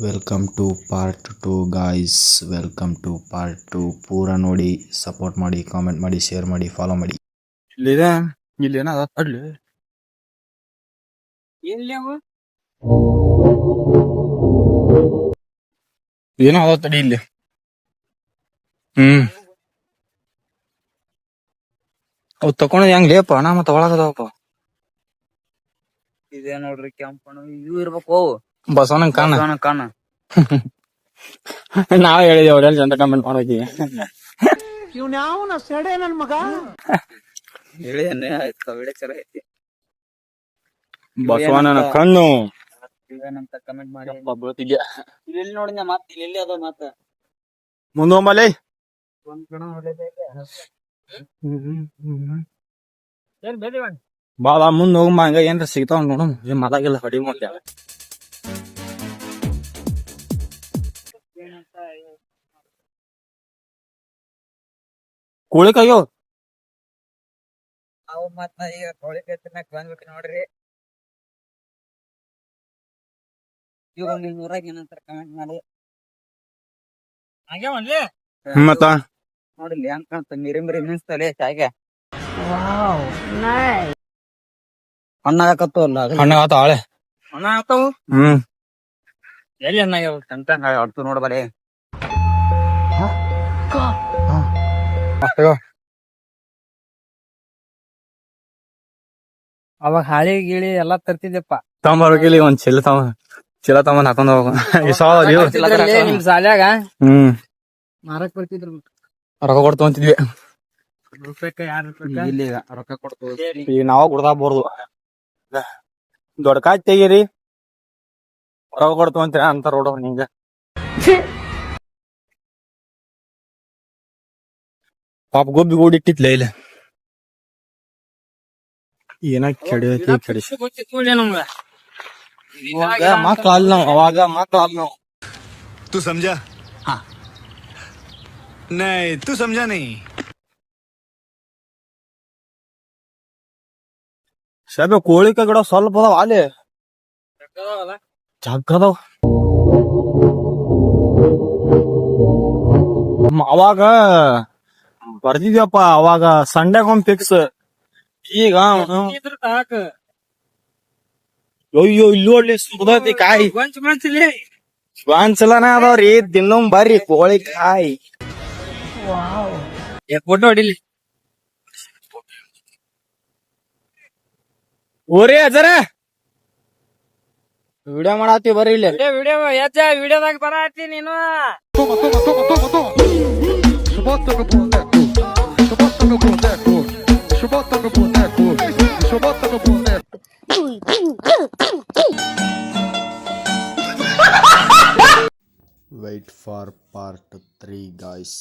Welcome to part 2 guys. Welcome to part 2. ಪೂರ ನೋಡಿ, support ಮಾಡಿ, ಕಾಮೆಂಟ್ ಮಾಡಿ, ಶೇರ್ ಮಾಡಿ, ಫಾಲೋ ಮಾಡಿ. ಇಲ್ಲಿದೆ ಇಲ್ಲಿ ಏನ ಅಡ್ಲಿ ಏನೋ ಅದ ತಡಿ ಇಲ್ಲಿ. ಅವ್ ತಕೊಂಡ್ ಹೆಂಗ್ ಲೇಪ ಅಣ್ಣ ಮತ್ತ ಒಳಗದವಪ್ಪ. ಇದೇ ನೋಡ್ರಿ ಕೆಂಪಣ್ಣ ಇವು ಇರ್ಬೇಕು. ಬಸವನಂಗ್ ಕಾಣ ಕಾಣ ನಾವ್ ಹೇಳಿದೇವ್ ಅವ್ರೆಲ್ಲ ಜನ ಕಮೆಂಟ್ ಮಾಡೋಕಿ ಹೇಳಿ ವಿಡಿಯೋ ಚಲೋ ಐತಿ. ಬಸವಣ್ಣನ ಕಣ್ಣು ಇವೇನಂತ ಕಮೆಂಟ್ ಮಾಡಿ. ಬೀಳ್ತಿದ್ಯ ಇಲ್ಲಿ ನೋಡಿನ ಮತ್ ಇಲ್ಲಿ ಅದ ಮತ್ತ ಮುಂದೊಂಬಲ್ಲಿ ಒಂದ್ ಕಣ ಹೊಡೆದೆ. ಬಾ ಮುಂದ್ ಹೋಗಮ್ಮ, ಹಂಗ ಏನ್ರ ಸಿಗ್ತಾವ ನೋಡಮ್. ಮಾತಾಗಿಲ್ಲ ಹೊಡಿ ಮಾಡ್ಯ ಕೋಳಿಕಾಗ್ಯಾವ. ಅವ್ ಮತ್ ಈಗ ಕೋಳಿ ಕತ್ತಿನಾಗ ಬಂದ್ಬಿಟ್ಟು ನೋಡ್ರಿ. ಇವಾಗ ನೀವು ಊರಾಗ ಏನಂತಾರ ಕಮೆಂಟ್ ಮಾಡಿ. ಮತ್ತ ನೋಡಿಲ್ಲಿ ಹೆಂಗ್ ಕಾಣ್ತ ಮಿರಿ ಮಿನ್ಸ್ತಲೆ ಚಾಯ್ಗೆ ಹಣ್ಣಾಗತ್ತೋ ಅಲ್ಲ ಹಣ್ಣ ಆತ ಆಳೆ ಹಣ್ಣ ಆಗ್ತಾವು. ಎಲ್ಲಿ ಹಣ್ಣಾಗ್ಯಾವ ಕಂತಂಗ ಅಡ್ತು ನೋಡ್ಬಾರೆ. ಅವಾಗ ಹಾಳಿ ಗಿಳಿ ಎಲ್ಲಾ ತರ್ತಿದ್ದೆಪ್ಪ. ತಗೊಂಬರ್ಬೇಕಿಲ್ಲಿ ಒಂದ್ ಚೀಲ ತಗೊಂಡ್ ಹಾಕೊಂಡ್ ಹೋಗ. ನಿಮ್ ಸಾಲ್ಯಾಗ ಮಾರಕ್ ಬರ್ತಿದ್ರು. ರೊಕ್ಕ ಕೊಟ್ಟು ತಗೊಂತಿದ್ವಿ. ರೂಪಾಯಿ ಯಾರು ಇಲ್ಲಿ ರೊಕ್ಕ ಕೊಡ್ತು. ಈಗ ನಾವ ಕುಡ್ದಾಕ್ ಬೋರ್ದು ದೊಡ್ಡ ಕಾಯ್ ತೆಗೀರಿ, ರೊಕ್ಕ ಕೊಡ್ತು ಅಂತೀರ ಅಂತ ರೋಡ್ ನಿಂಗ. ಪಾಪ ಗೊಬ್ಬಿ ಗೂಡಿ ಇಟ್ಟಿತ್ಲ ಇಲ್ಲ ಏನ ಕೆಡಿಸಿ ಮಕ್ಳ ಅಲ್ ನಾವ್ ಅವಾಗ ಮಕ್ಳ ಅಲ್ ನಾವ್. तू समझा? हाँ नहीं तू समझा नहीं. ಶಾಬೆ ಕೋಳಿಕ ಗಿಡ ಸ್ವಲ್ಪ ಅದಾವ ಅಲ್ಲಿ ಜಗ್ಗದಾವ. ಅವಾಗ ಬರ್ತಿದ್ಯಪ್ಪ, ಅವಾಗ ಸಂಡೆಗೊಮ್ಮೆ ಫಿಕ್ಸ್. ಈಗ ಅಯ್ಯೋ ಇಲ್ಲೋಡ್ಲಿ ಸುಡ್ದೈತಿ ಕಾಯಿ. ಒಂದ್ಸಲನ ಅದಾವ್ರಿ ದಿನೊಮ್ ಬರ್ರಿ ಕೋಳಿ ಕಾಯಿ. ಫೋಟೋ ಹೊಡಿಲಿ. ಓರಿ ಅಜರ ವಿಡಿಯೋ ಮಾಡಾತಿ ಬರ್ರಿ ಇಲ್ಲಿ. ವಿಡಿಯೋದಾಗ ಬರತ್ತಿ ನೀನು. Wait for part 3 guys.